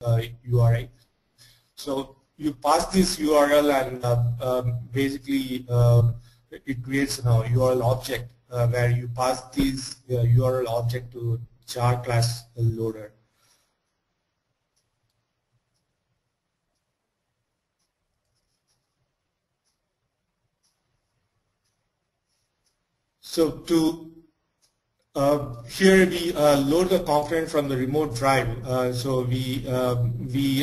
URI. So you pass this URL and basically it creates an URL object where you pass this URL object to jar class loader. So to here we load the component from the remote drive. So we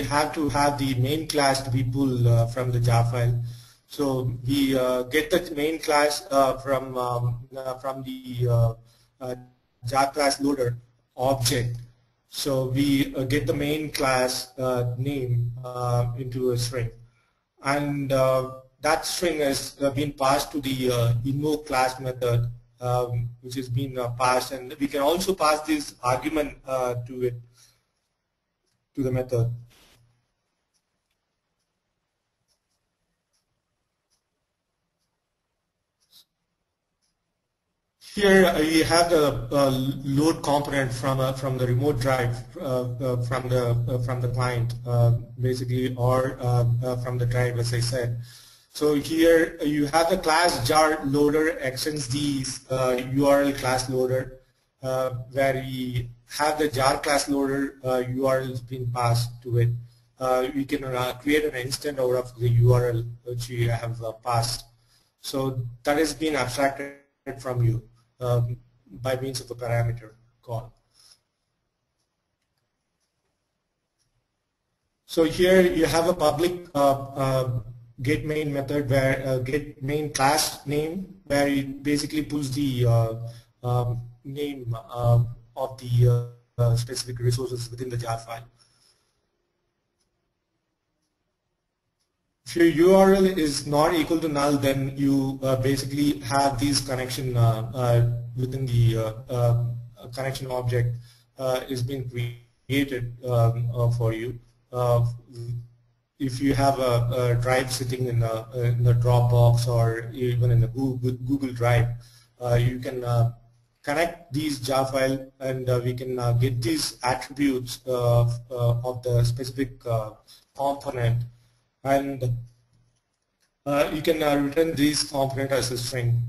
have to have the main class to be pulled from the jar file. So we get the main class from the jar class loader object. So we get the main class name into a string, and that string has been passed to the invoke class method, which has been passed, and we can also pass this argument to the method. Here we have the load component from the remote drive from the client, basically, or from the drive, as I said. So here you have the class jar loader extends these URL class loader, where we have the jar class loader URL being passed to it. We can create an instance out of the URL which we have passed. So that has been abstracted from you by means of a parameter call. So here you have a public get main method where get main class name, where it basically pulls the name of the specific resources within the jar file. If your URL is not equal to null, then you basically have these connection within the connection object is being created for you. If you have a drive sitting in a Dropbox or even in a Google Drive, you can connect these jar file, and we can get these attributes of the specific component, and you can return these component as a string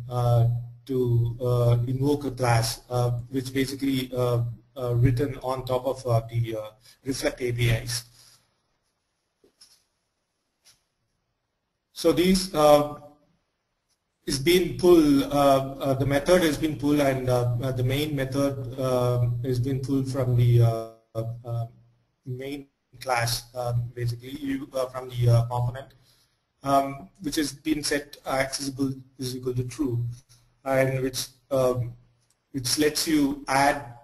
to invoke a class, which basically written on top of the Reflect APIs. So these is being pulled, the method has been pulled, and the main method has been pulled from the main class, basically from the component, which has been set accessible is equal to true, and which lets you add